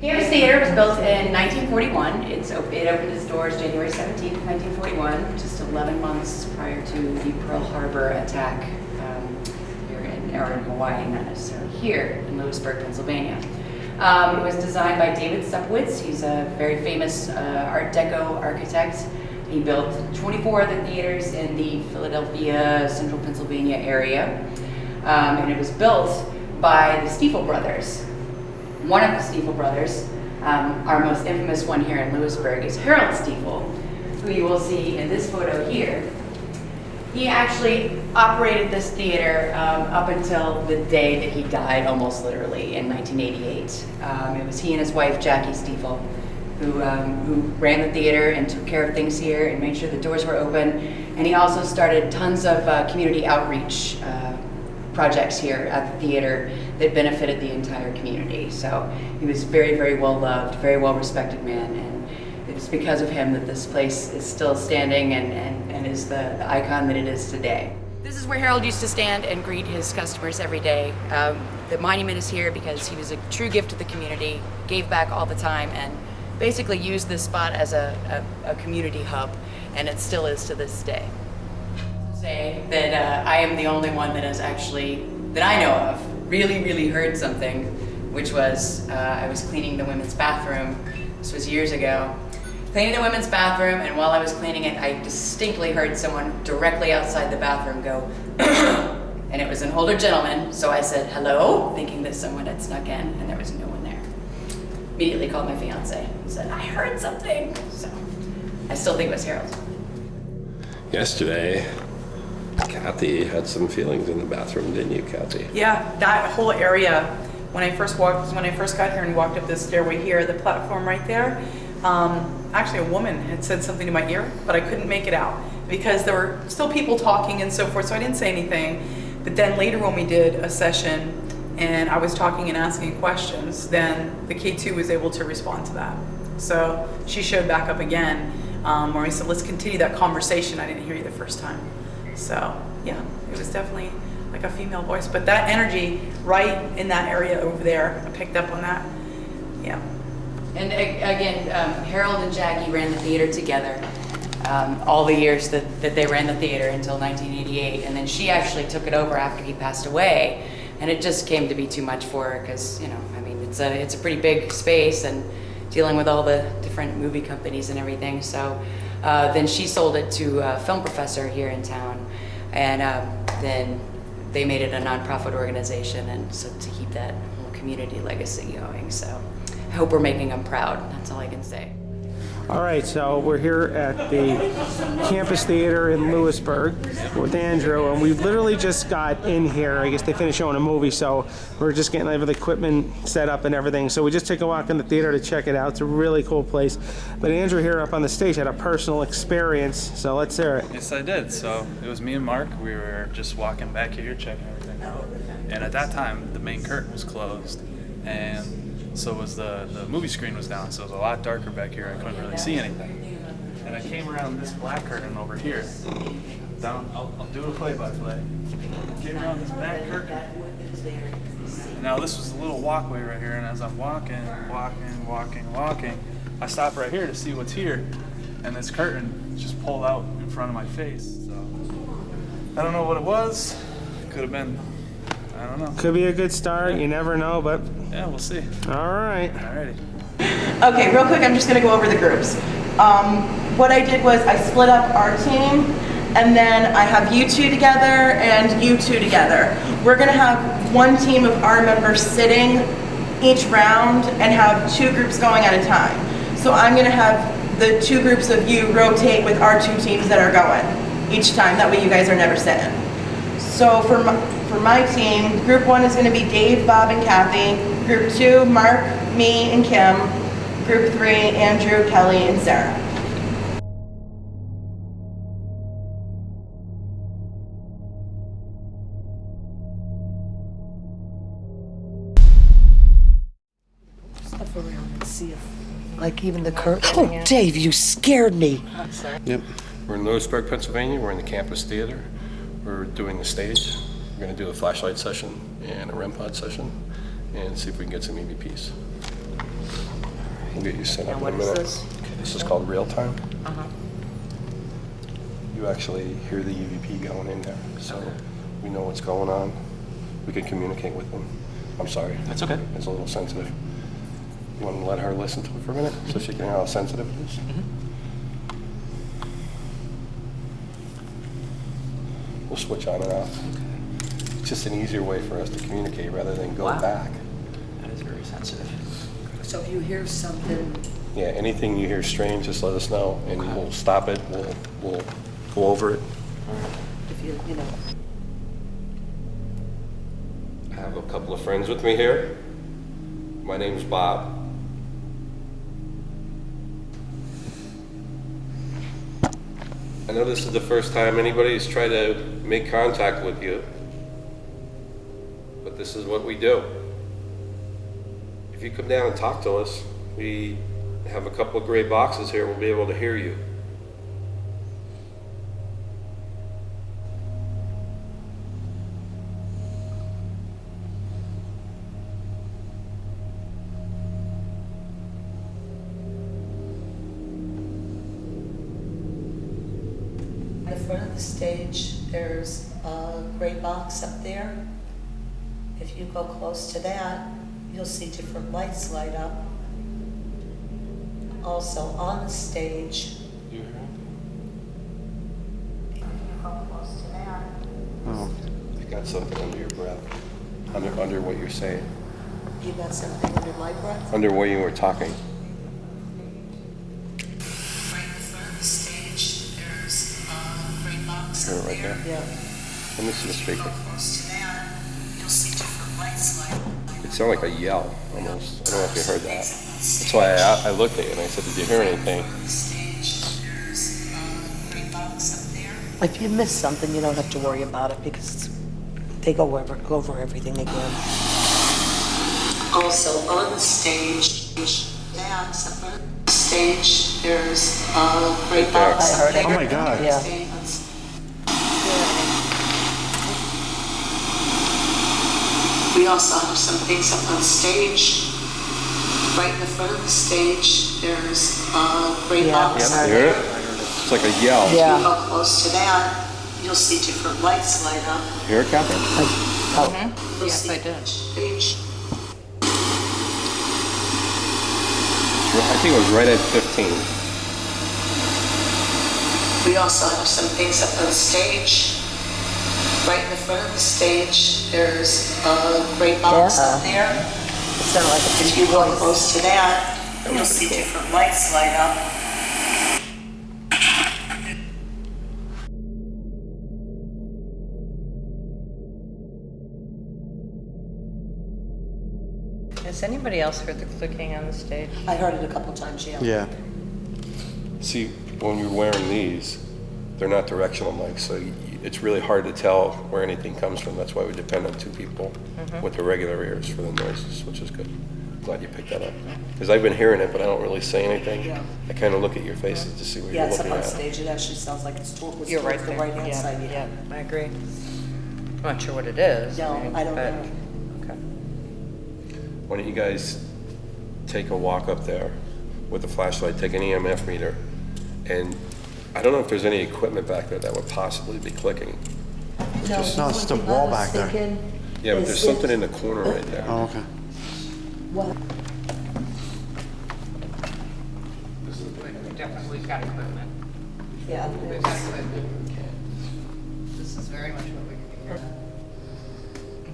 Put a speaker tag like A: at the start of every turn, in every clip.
A: Campus Theater was built in 1941. It opened its doors January 17, 1941, just 11 months prior to the Pearl Harbor attack here in Hawaii, not necessarily here in Lewisburg, Pennsylvania. It was designed by David Supwitz. He's a very famous Art Deco architect. He built 24 of the theaters in the Philadelphia, central Pennsylvania area. And it was built by the Stiefel brothers. One of the Stiefel brothers, our most infamous one here in Lewisburg, is Harold Stiefel, who you will see in this photo here. He actually operated this theater up until the day that he died, almost literally, in 1988. It was he and his wife, Jackie Stiefel, who ran the theater and took care of things here and made sure the doors were open. And he also started tons of community outreach projects here at the theater that benefited the entire community. So he was very, very well loved, very well respected man, and it's because of him that this place is still standing and is the icon that it is today. This is where Harold used to stand and greet his customers every day. The monument is here because he was a true gift to the community, gave back all the time, and basically used this spot as a community hub, and it still is to this day. Say that I am the only one that has actually, that I know of, really heard something, which was I was cleaning the women's bathroom. This was years ago. Cleaning the women's bathroom, and while I was cleaning it, I distinctly heard someone directly outside the bathroom go, and it was an older gentleman, so I said, hello, thinking that someone had snuck in, and there was no one there. Immediately called my fiance and said, I heard something. So I still think it was Harold.
B: Yesterday, Kathy had some feelings in the bathroom, didn't you, Kathy?
C: Yeah, that whole area, when I first got here and walked up this stairway here, the platform right there, actually a woman had said something to my ear, but I couldn't make it out because there were still people talking and so forth, so I didn't say anything. But then later when we did a session and I was talking and asking questions, then the K2 was able to respond to that. So she showed back up again, where we said, let's continue that conversation. I didn't hear you the first time. So yeah, it was definitely like a female voice, but that energy right in that area over there, I picked up on that. Yeah.
A: And again, Harold and Jackie ran the theater together all the years that they ran the theater until 1988, and then she actually took it over after he passed away, and it just came to be too much for her because, you know, I mean, it's a pretty big space and dealing with all the different movie companies and everything. So then she sold it to a film professor here in town, and then they made it a nonprofit organization, and so to keep that whole community legacy going. So I hope we're making them proud. That's all I can say.
D: All right, so we're here at the Campus Theater in Lewisburg with Andrew, and we literally just got in here. I guess they finished showing a movie, so we're just getting all the equipment set up and everything. So we just took a walk in the theater to check it out. It's a really cool place. But Andrew here up on the stage had a personal experience, so let's hear it.
E: Yes, I did. So it was me and Mark. We were just walking back here, checking everything out. And at that time, the main curtain was closed, and so was the movie screen was down, so it was a lot darker back here. I couldn't really see anything. And I came around this black curtain over here. Down, I'll do a play-by-play. Came around this back curtain. Now this was a little walkway right here, and as I'm walking, I stop right here to see what's here, and this curtain just pulled out in front of my face. So I don't know what it was. It could have been, I don't know.
D: Could be a good start. You never know, but
E: Yeah, we'll see.
D: all right.
E: Alrighty.
F: Okay, real quick, I'm just gonna go over the groups. What I did was I split up our team, and then I have you two together and you two together. We're gonna have one team of our members sitting each round and have two groups going at a time. So I'm gonna have the two groups of you rotate with our two teams that are going each time. That way you guys are never sitting. So for my team, group one is gonna be Dave, Bob, and Kathy. Group two, Mark, me, and Kim. Group three, Andrew, Kelly, and Sarah.
G: Stuff around and see if, like even the curtain. Oh, Dave, you scared me.
B: Yep. We're in Lewisburg, Pennsylvania. We're in the Campus Theater. We're doing the stage. We're going to do a flashlight session and a REM pod session and see if we can get some EVPs. We'll get you set up in a minute. Okay, this is called real time. You actually hear the EVP going in there, so we know what's going on. We can communicate with them. I'm sorry.
E: That's okay.
B: It's a little sensitive. You want to let her listen to it for a minute so she can hear how sensitive it is? We'll switch on and off. It's just an easier way for us to communicate rather than go back.
E: That is very sensitive.
G: So if you hear something,
B: Yeah, anything you hear strange, just let us know, and we'll stop it. We'll go over it.
G: if you know.
B: I have a couple of friends with me here. My name's Bob. I know this is the first time anybody's tried to make contact with you, but this is what we do. If you come down and talk to us, we have a couple of gray boxes here. We'll be able to hear you.
G: In the front of the stage, there's a gray box up there. If you go close to that, you'll see different lights light up. Also on the stage,
B: You hear
G: if you go close to that,
B: it? You got something under your breath, under what you're saying,
G: you got something under my breath.
B: under what you were talking.
G: Right in the front of the stage, there's a gray box
B: Hear it
G: up
B: right there?
D: Yeah.
B: Let me see the speaker.
G: Close to that, you'll see different lights light up.
B: It sounded like a yell, almost. I don't know if you heard that. That's why I looked at you and I said, did you hear anything?
G: If you miss something, you don't have to worry about it because they go over everything again. Also on the stage, there's a great box.
D: I heard it. Oh my God.
G: Yeah. We also have some things up on stage. Right in the front of the stage, there's a great box.
B: You hear it? It's like a yell.
G: If you go close to that, you'll see different lights light up.
B: You hear it, Catherine?
G: You'll
A: Yes,
G: see
A: I did.
G: Stage.
B: I think it was right at 15.
G: We also have some things up on stage. Right in the front of the stage, there's a great box up there. So like if you go close to that, you'll see different lights light up.
H: Has anybody else heard the clicking on the stage?
G: I heard it a couple times, yeah.
I: Yeah.
B: See, when you're wearing these, they're not directional mics, so it's really hard to tell where anything comes from. That's why we depend on two people with the regular ears for the noises, which is good. Glad you picked that up. Because I've been hearing it, but I don't really say anything.
G: Yeah.
B: I kind of look at your faces to see where
G: Yeah,
B: you're
G: it's up
B: looking
G: on
B: at.
G: stage, it actually sounds like it's towards
H: You're right
G: the
H: there.
G: right-hand
H: Yeah,
G: side.
H: yeah, I agree. I'm not sure what it is.
G: No, I don't
H: but-
G: know.
H: Okay.
B: Why don't you guys take a walk up there with a flashlight, take an EMF meter, and I don't know if there's any equipment back there that would possibly be clicking.
I: No, it's the wall back there.
B: Yeah, but there's something in the corner right there.
I: Oh, okay.
H: We've got equipment.
G: Yeah.
H: We've got equipment. This is very much what we can hear.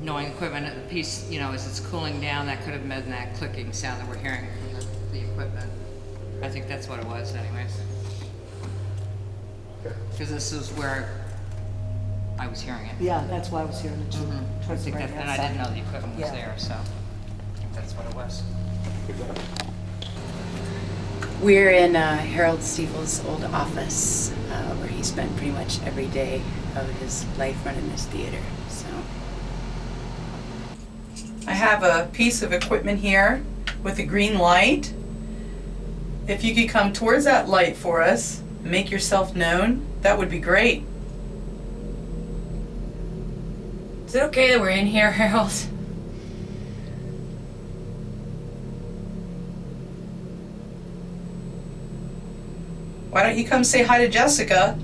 H: Knowing equipment at the piece, you know, as it's cooling down, that could have been that clicking sound that we're hearing from the equipment. I think that's what it was anyways. Because this is where I was hearing it.
G: Yeah, that's why I was hearing it too.
H: I
G: Towards the
H: think that,
G: right-hand
H: and I didn't know
G: side.
H: the equipment was
G: Yeah.
H: there, so I think that's what it was.
A: We're in Harold Stiefel's old office, where he spent pretty much every day of his life running this theater. So
C: I have a piece of equipment here with a green light. If you could come towards that light for us, make yourself known, that would be great.
A: is it okay that we're in here, Harold?
C: Why don't you come say hi to Jessica?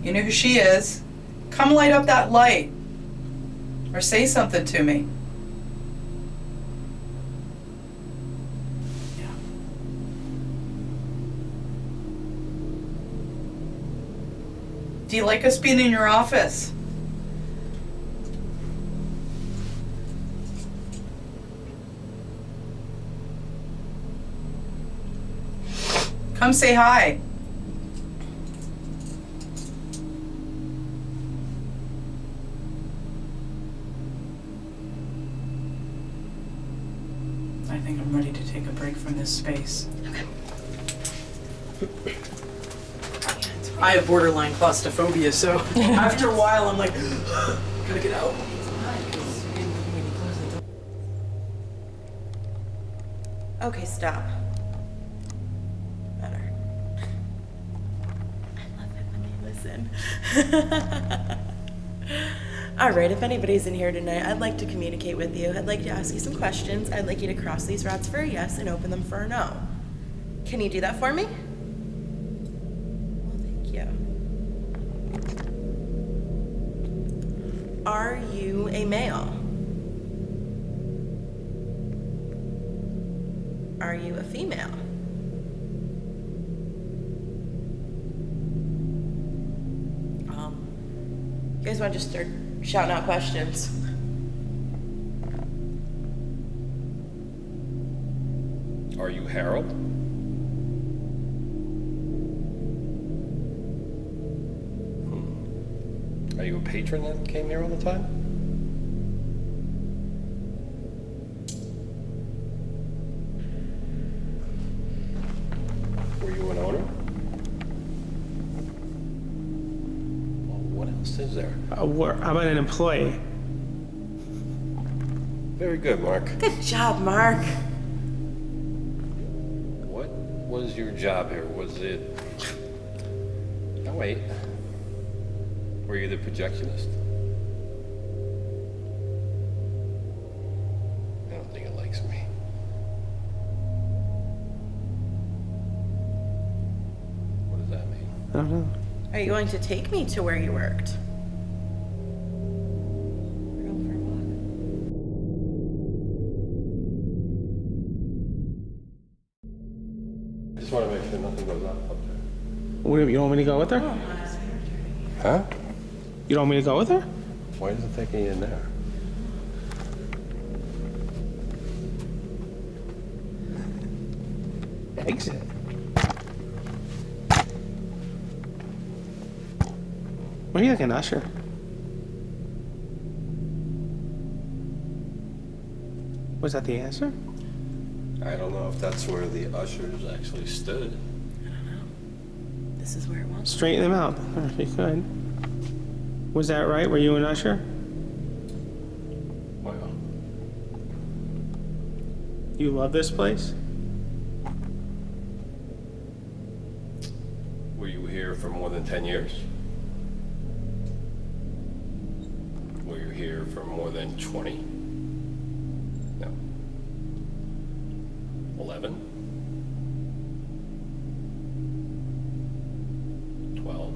C: You know who she is. Come light up that light. Or say something to me. Do you like us being in your office? Come say hi. I think I'm ready to take a break from this space. I have borderline claustrophobia, so after a while I'm like, gotta get out.
F: Okay, stop. Better. I love it when they listen. All right, if anybody's in here tonight, I'd like to communicate with you. I'd like to ask you some questions. I'd like you to cross these routes for a yes and open them for a no. Can you do that for me? Well, thank you. Are you a male? Are you a female? You guys want to just start shouting out questions?
B: Are you Harold? Are you a patron that came here all the time? Were you an owner? Well, what else is there?
D: I'm an employee.
B: Very good, Mark.
F: Good job, Mark.
B: What was your job here? Was it... Oh, wait. Were you the projectionist? I don't think it likes me. What does that mean?
D: I don't know.
F: Are you going to take me to where you worked? We're going for a walk.
B: I just want to make sure nothing goes up there.
D: You want me to go with her?
B: Huh?
D: You don't want me to go with her?
B: Why is it taking you in there?
D: exit. What are you looking, Usher? Was that the answer?
B: I don't know if that's where the ushers actually stood.
F: This is where it was.
D: Straighten them out, if you could. Was that right? Were you an usher?
B: Wow.
D: You love this place?
B: Were you here for more than 10 years? Were you here for more than 20? No. 11? 12?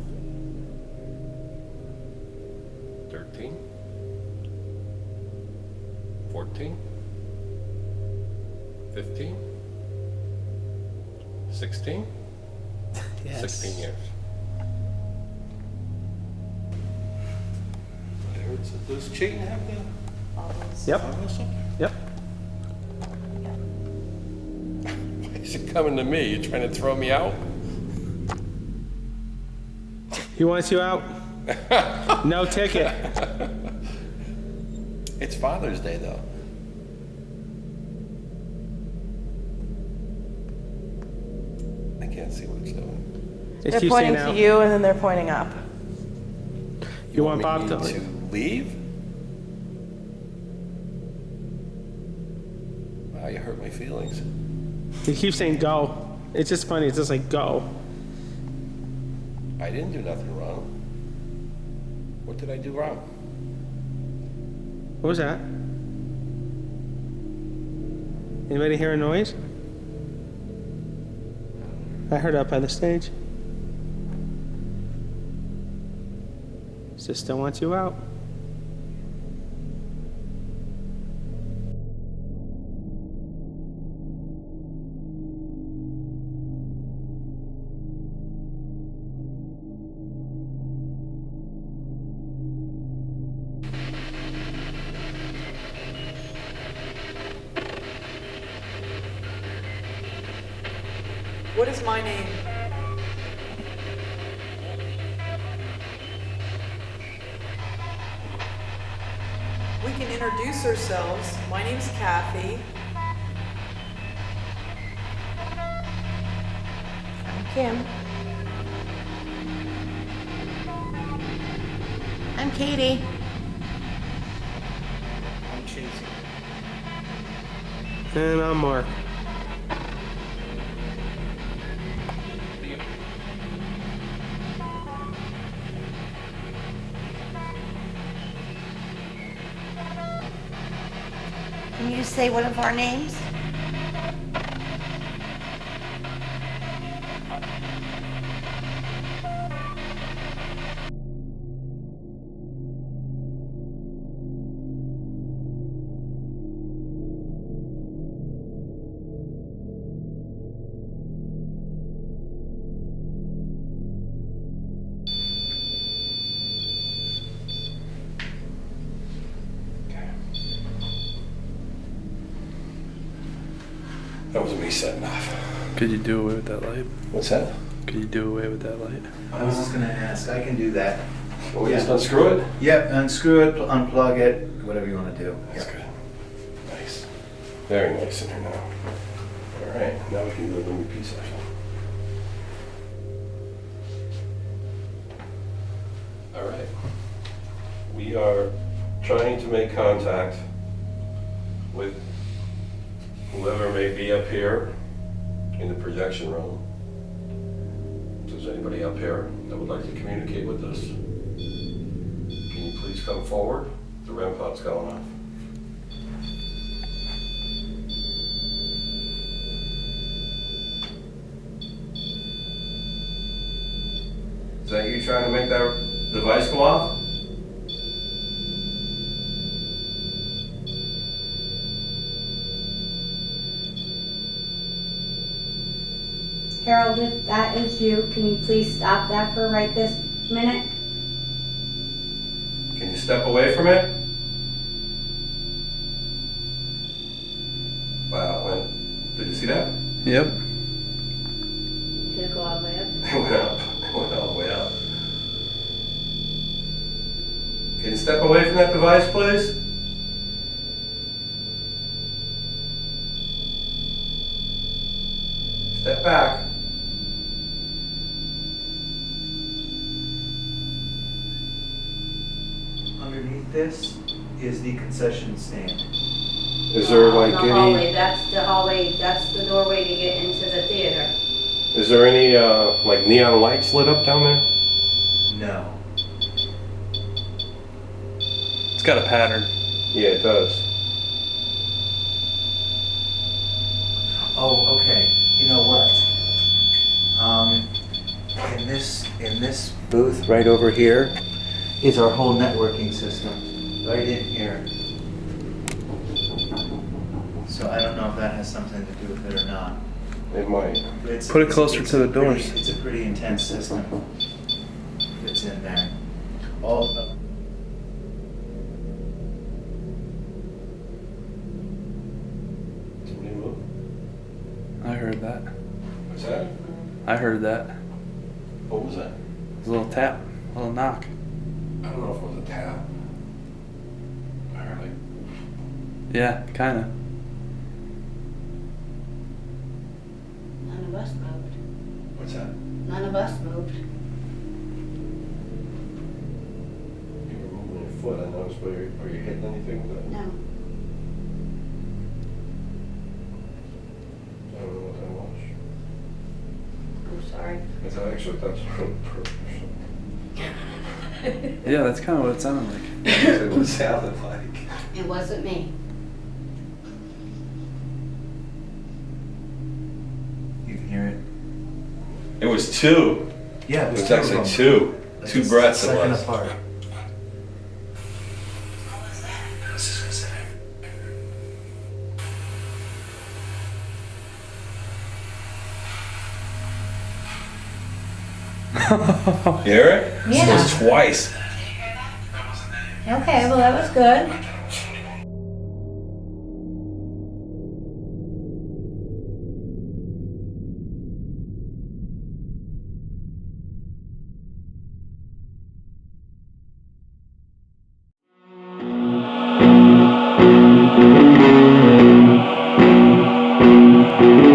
B: 13? 14? 15? 16?
D: Yes.
B: 16 years. Does Chayton have the?
D: Yep. Yep.
B: Why is it coming to me? You trying to throw me out?
D: He wants you out? No ticket.
B: It's Father's Day, though. I can't see what it's doing.
D: It
F: They're
D: keeps
F: pointing
D: saying
F: to
D: out.
F: you and then they're pointing up.
D: You want Bob
B: me
D: to
B: leave? Wow, you hurt my feelings.
D: He keeps saying go. It's just funny. It's just like go.
B: I didn't do nothing wrong. What did I do wrong?
D: What was that? Anybody hear a noise? I heard up by the stage. Sister wants you out.
C: What is my name? We can introduce ourselves. My name's Kathy.
F: I'm Kim. I'm Katie.
E: I'm Chasey.
D: And I'm Mark.
J: Can you say one of our names?
B: That wasn't me setting off.
E: Could you do away with that light?
B: What's that?
E: Could you do away with that light?
I: I was just gonna ask, I can do that.
B: Well, we just unscrew it?
I: Yep, unscrew it, unplug it, whatever you wanna do.
B: That's
I: Yep.
B: good. Nice. Very nice in here now. All right, now we can do the MVP session. All right. We are trying to make contact with whoever may be up here in the projection room. If there's anybody up here that would like to communicate with us, can you please come forward? The REM pod's going off. Is that you trying to make that device go off?
J: Harold, if that is you, can you please stop that for right this minute?
B: Can you step away from it? Wow, did you see that?
E: Yep.
B: It went up. It went all the way up. Can you step away from that device, please? Step back.
I: Underneath this is the concession stand.
B: Is there like
J: The
B: any,
J: hallway, that's the hallway, that's the doorway to get into the theater.
B: is there any like neon lights lit up down there?
I: No.
E: It's got a pattern.
B: Yeah, it does.
I: Oh, okay. You know what? In this booth right over here is our whole networking system, right in here. So I don't know if that has something to do with it or not.
B: It might.
E: Put it closer to the doors.
I: It's a pretty intense system that's in there. All.
B: Somebody move.
E: I heard that.
B: What's that?
E: I heard that.
B: What was that?
E: It was a little tap, a little knock.
B: I don't know if it was a tap. I heard like,
E: Yeah, kind of.
J: None of us moved.
B: what's that?
J: None of us moved.
B: You were moving your foot. I noticed. Were you hitting anything with that?
J: No.
B: I don't know what that was.
J: I'm sorry.
B: I thought actually that's perfect.
E: Yeah, that's kind of what it sounded like.
B: That's what it sounded like.
J: It wasn't me.
I: You can hear it.
B: It was two.
I: Yeah,
B: It was
I: two of
B: actually
I: them.
B: two.
I: Like
B: Two
I: a
B: breaths it
I: second
B: was.
I: apart.
B: You hear it?
J: Yeah.
B: It was twice.
J: Okay, well, that was good.
B: Thank